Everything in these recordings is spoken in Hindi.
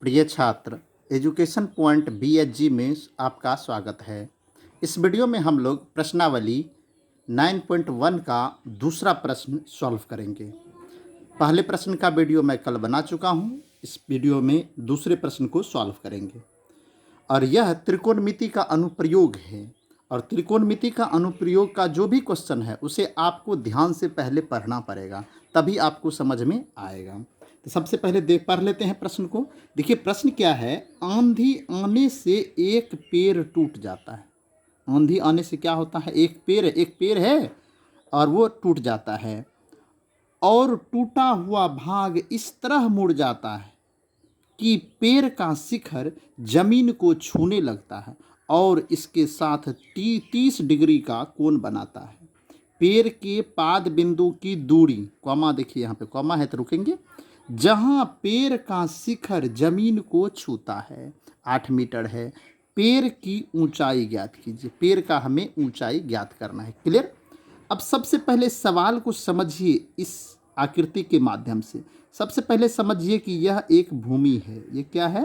प्रिय छात्र, एजुकेशन पॉइंट BHG में आपका स्वागत है। इस वीडियो में हम लोग प्रश्नावली 9.1 का दूसरा प्रश्न सॉल्व करेंगे। पहले प्रश्न का वीडियो मैं कल बना चुका हूँ। इस वीडियो में दूसरे प्रश्न को सॉल्व करेंगे और यह त्रिकोणमिति का अनुप्रयोग है। और त्रिकोणमिति का अनुप्रयोग का जो भी क्वेश्चन है उसे आपको ध्यान से पहले पढ़ना पड़ेगा, तभी आपको समझ में आएगा। तो सबसे पहले पढ़ लेते हैं प्रश्न को। देखिए प्रश्न क्या है, आंधी आने से एक पेड़ टूट जाता है। आंधी आने से क्या होता है, एक पेड़ है और वो टूट जाता है और टूटा हुआ भाग इस तरह मुड़ जाता है कि पेड़ का शिखर जमीन को छूने लगता है और इसके साथ 30 डिग्री का कोण बनाता है। पेड़ के पाद बिंदु की दूरी, कॉमा देखिए यहाँ पे कॉमा है तो रुकेंगे, जहाँ पेड़ का शिखर जमीन को छूता है 8 मीटर है। पेड़ की ऊंचाई ज्ञात कीजिए। पेड़ का हमें ऊंचाई ज्ञात करना है। क्लियर। अब सबसे पहले सवाल को समझिए इस आकृति के माध्यम से। सबसे पहले समझिए कि यह एक भूमि है। ये क्या है?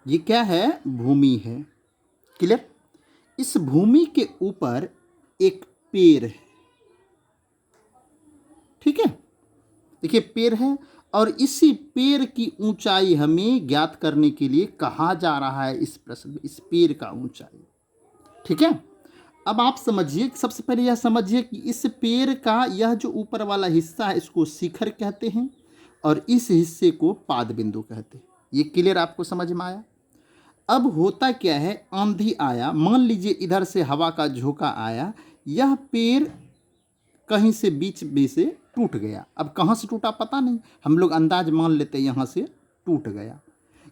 ये क्या है? भूमि है। क्लियर। इस भूमि के ऊपर एक पेड़ है। ठीक है, देखिए पेड़ है और इसी पेड़ की ऊंचाई हमें ज्ञात करने के लिए कहा जा रहा है इस प्रश्न में, इस पेड़ का ऊंचाई। ठीक है, अब आप समझिए, सबसे पहले यह समझिए कि इस पेड़ का यह जो ऊपर वाला हिस्सा है इसको शिखर कहते हैं और इस हिस्से को पाद बिंदु कहते हैं। ये क्लियर आपको समझ में आया? अब होता क्या है, आंधी आया, मान लीजिए इधर से हवा का झोंका आया, यह पेड़ कहीं से बीच में से टूट गया। अब कहाँ से टूटा पता नहीं, हम लोग अंदाज मान लेते हैं यहाँ से टूट गया।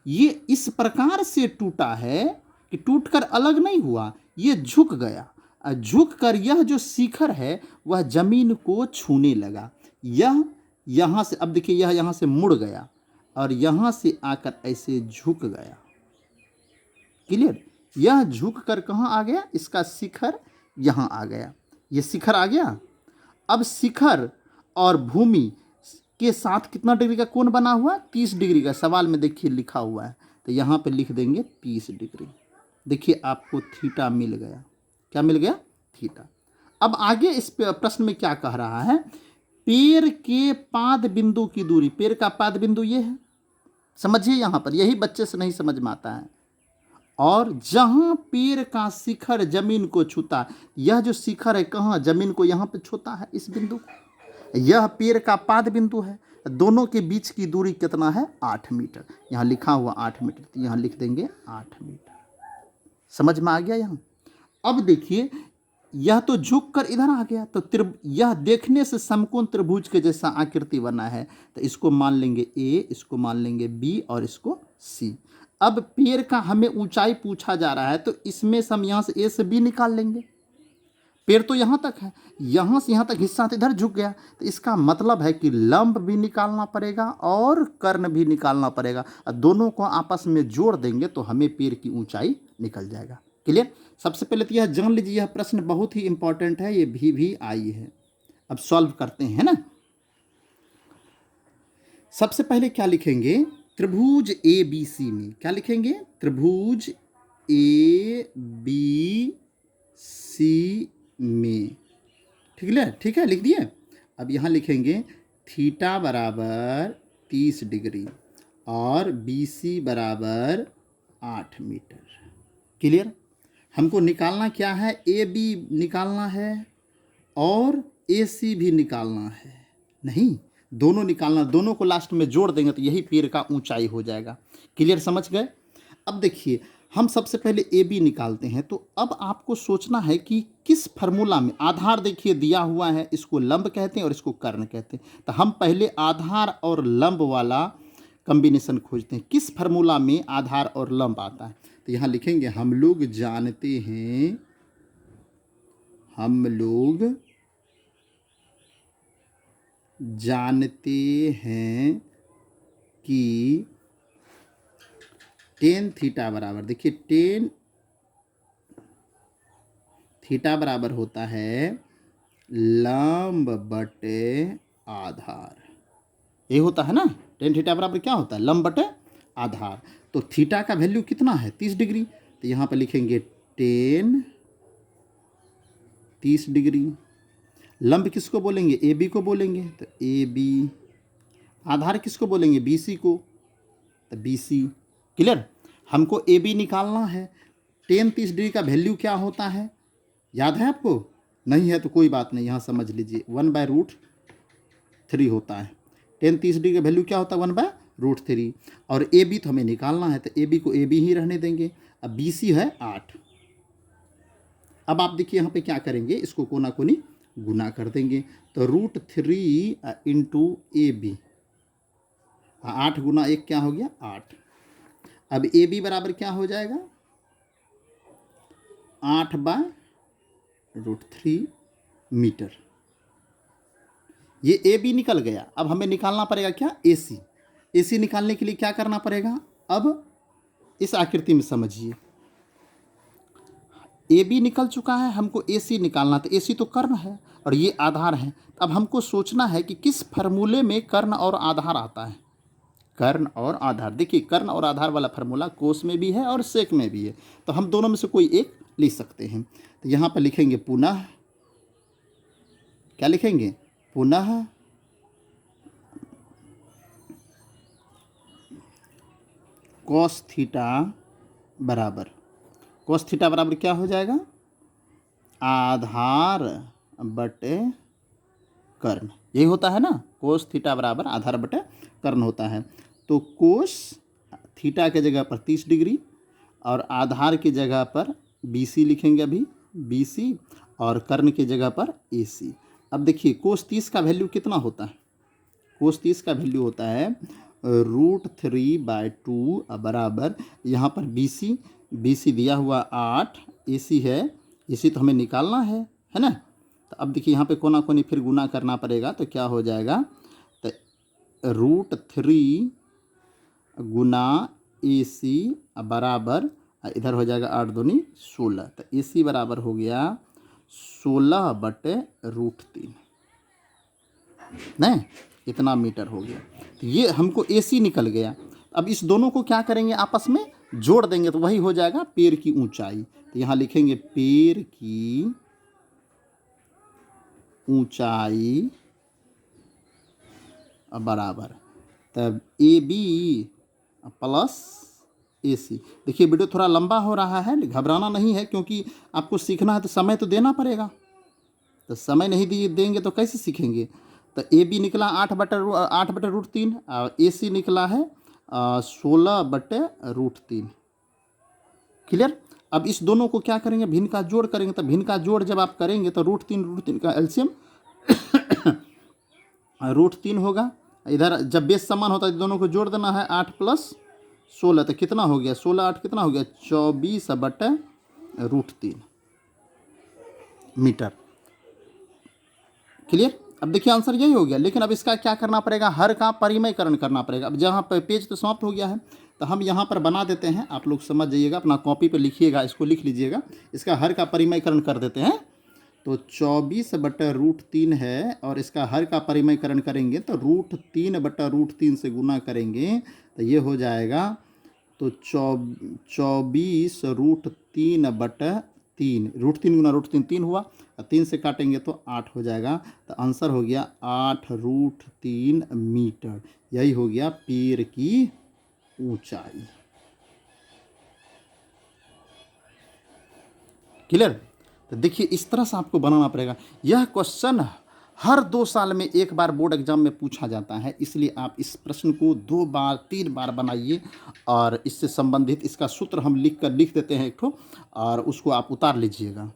ये इस प्रकार से टूटा है कि टूटकर अलग नहीं हुआ, ये झुक गया। झुक कर यह जो शिखर है वह जमीन को छूने लगा। यह यहाँ से, अब देखिए यह यहाँ से मुड़ गया और यहाँ से आकर ऐसे झुक गया। क्लियर। यह झुक कर कहाँ आ गया, इसका शिखर यहाँ आ गया। ये शिखर आ गया। अब शिखर और भूमि के साथ कितना डिग्री का कोण बना हुआ? 30 डिग्री का। सवाल में देखिए लिखा हुआ है, तो यहाँ पे लिख देंगे 30 डिग्री। देखिए आपको थीटा मिल गया। क्या मिल गया? थीटा। अब आगे इस प्रश्न में क्या कह रहा है, पेड़ के पाद बिंदु की दूरी। पेड़ का पाद बिंदु ये है, समझिए यहाँ पर, यही बच्चे से नहीं समझ में आता है। और जहां पेड़ का शिखर जमीन को छूता, यह जो शिखर है कहाँ, जमीन को यहाँ पे छूता है, इस बिंदु को। यह पेड़ का पाद बिंदु है। दोनों के बीच की दूरी कितना है? 8 मीटर। यहाँ लिखा हुआ 8 मीटर, तो यहाँ लिख देंगे 8 मीटर। समझ में आ गया यहाँ? अब देखिए यह तो झुक कर इधर आ गया, तो यह देखने से समकोण त्रिभुज के जैसा आकृति बना है, तो इसको मान लेंगे A, इसको मान लेंगे B और इसको C। अब पेड़ का हमें ऊंचाई पूछा जा रहा है, तो इसमें से हम यहाँ से A से B निकाल लेंगे। पेड़ तो यहाँ तक है, यहाँ से यहाँ तक हिस्सा तो इधर झुक गया, तो इसका मतलब है कि लंब भी निकालना पड़ेगा और कर्ण भी निकालना पड़ेगा। दोनों को आपस में जोड़ देंगे तो हमें पेड़ की ऊंचाई निकल जाएगा। क्लियर। सबसे पहले तो यह जान लीजिए, यह प्रश्न बहुत ही इंपॉर्टेंट है, ये भी आई है। अब सॉल्व करते हैं ना। सबसे पहले क्या लिखेंगे, त्रिभुज ABC में क्या लिखेंगे? त्रिभुज ABC में। ठीक है, लिख दिए। अब यहाँ लिखेंगे थीटा बराबर 30 डिग्री और BC बराबर 8 मीटर। क्लियर। हमको निकालना क्या है? AB निकालना है और AC भी निकालना है। नहीं, दोनों निकालना, दोनों को लास्ट में जोड़ देंगे तो यही पेड़ का ऊंचाई हो जाएगा। क्लियर, समझ गए? अब देखिए हम सबसे पहले AB निकालते हैं, तो अब आपको सोचना है कि किस फार्मूला में। आधार देखिए दिया हुआ है, इसको लंब कहते हैं और इसको कर्ण कहते हैं। तो हम पहले आधार और लंब वाला कॉम्बिनेशन खोजते हैं। किस फार्मूला में आधार और लंब आता है? तो यहाँ लिखेंगे हम लोग जानते हैं कि टेन थीटा बराबर, देखिए टेन थीटा बराबर होता है लंब बटे आधार। ये होता है ना, टेन थीटा बराबर क्या होता है, लंब बटे आधार। तो थीटा का वैल्यू कितना है, 30 डिग्री, तो यहाँ पर लिखेंगे टेन 30 डिग्री। लंब किसको बोलेंगे, ए बी को बोलेंगे, तो ए बी। आधार किसको बोलेंगे, बी सी को, तो बी सी। क्लियर। हमको ए बी निकालना है। टेन 30 डिग्री का वैल्यू क्या होता है, याद है आपको, नहीं है तो कोई बात नहीं, यहाँ समझ लीजिए 1/√3 होता है। टेन 30 डिग्री का वैल्यू क्या होता है, 1/√3। और ए बी तो हमें निकालना है, तो ए बी को ए बी ही रहने देंगे। अब बी सी है 8। अब आप देखिए यहाँ पे क्या करेंगे, इसको कोना कोनी गुना कर देंगे, तो √3 इंटू ए बी, 8 गुना 1 क्या हो गया, 8। अब ए बी बराबर क्या हो जाएगा, 8/√3 मीटर। ये ए बी निकल गया। अब हमें निकालना पड़ेगा क्या, ए सी। ए सी निकालने के लिए क्या करना पड़ेगा, अब इस आकृति में समझिए, ए बी निकल चुका है, हमको ए सी निकालना। तो ए सी तो कर्ण है और ये आधार है। अब हमको सोचना है कि किस फार्मूले में कर्ण और आधार आता है। कर्ण और आधार, देखिए कर्ण और आधार वाला फार्मूला कोस में भी है और सेक में भी है, तो हम दोनों में से कोई एक लिख सकते हैं। तो यहाँ पर लिखेंगे पुनः, क्या लिखेंगे, पुनः cos थीटा बराबर, cos थीटा बराबर क्या हो जाएगा, आधार बटे कर्ण। यही होता है ना, cos थीटा बराबर आधार बटे कर्ण होता है। तो cos थीटा के जगह पर 30 डिग्री और आधार की जगह पर BC लिखेंगे अभी, BC, और कर्ण की जगह पर AC। अब देखिए cos 30 का वैल्यू कितना होता है, cos 30 का वैल्यू होता है √3/2 बराबर, यहाँ पर BC दिया हुआ 8, AC है, AC तो हमें निकालना है ना। तो अब देखिए यहाँ पे कोना कोनी फिर गुना करना पड़ेगा, तो क्या हो जाएगा, तो √3 गुना AC बराबर, इधर हो जाएगा 8 दूनी 16, तो AC बराबर हो गया 16/√3, नहीं इतना मीटर हो गया। तो ये हमको AC निकल गया। अब इस दोनों को क्या करेंगे, आपस में जोड़ देंगे, तो वही हो जाएगा पेड़ की ऊंचाई। तो यहाँ लिखेंगे पेड़ की ऊंचाई बराबर, तब AB प्लस AC। देखिए वीडियो थोड़ा लंबा हो रहा है, घबराना नहीं है, क्योंकि आपको सीखना है तो समय तो देना पड़ेगा। तो समय नहीं देंगे तो कैसे सीखेंगे। तो AB निकला 8/√3 और AC निकला है 16/√3। क्लियर। अब इस दोनों को क्या करेंगे, भिन्न का जोड़ करेंगे। तो भिन्न का जोड़ जब आप करेंगे तो √3 का एलसीएम √3 होगा। इधर जब बेस समान होता है दोनों को जोड़ देना है, 8 + 16, तो कितना हो गया, 16 8 कितना हो गया, 24/√3 मीटर। क्लियर। अब देखिए आंसर यही हो गया, लेकिन अब इसका क्या करना पड़ेगा, हर का परिमयकरण करना पड़ेगा। अब जहाँ पर पेज तो समाप्त हो गया है, तो हम यहाँ पर बना देते हैं, आप लोग समझ जाइएगा, अपना कॉपी पे लिखिएगा, इसको लिख लीजिएगा। इसका हर का परिमयकरण कर देते हैं, तो 24/√3 है, और इसका हर का परिमयकरण करेंगे तो √3/√3 से गुना करेंगे, तो ये हो जाएगा तो 24√3/3, √3 गुना √3 3 हुआ, 3 से काटेंगे तो 8 हो जाएगा। तो आंसर हो गया 8√3 मीटर। यही हो गया पेड़ की ऊंचाई। क्लियर। तो देखिए इस तरह से आपको बनाना पड़ेगा। यह क्वेश्चन हर 2 साल में एक बार बोर्ड एग्जाम में पूछा जाता है, इसलिए आप इस प्रश्न को 2 बार 3 बार बनाइए, और इससे संबंधित इसका सूत्र हम लिख देते हैं एक ठो, और उसको आप उतार लीजिएगा।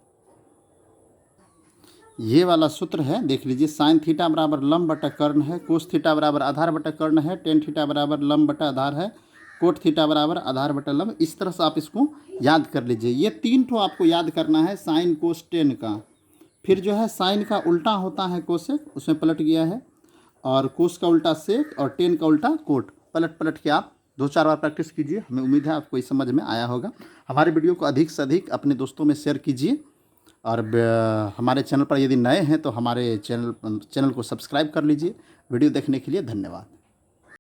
ये वाला सूत्र है, देख लीजिए, साइन थीटा बराबर लंब बटा कर्ण है, कोस थीटा बराबर आधार बटा कर्ण है, टेन थीटा बराबर लंब बटा आधार है, कोट थीटा बराबर आधार बटा लंब। इस तरह से आप इसको याद कर लीजिए। ये 3 ठो आपको याद करना है, साइन कोस टेन का। फिर जो है साइन का उल्टा होता है कोसेक, उसमें पलट गया है, और कोस का उल्टा सेक, और टेन का उल्टा कोट। पलट के आप 2-4 बार प्रैक्टिस कीजिए। हमें उम्मीद है आपको इस समझ में आया होगा। हमारे वीडियो को अधिक से अधिक अपने दोस्तों में शेयर कीजिए, और हमारे चैनल पर यदि नए हैं तो हमारे चैनल को सब्सक्राइब कर लीजिए। वीडियो देखने के लिए धन्यवाद।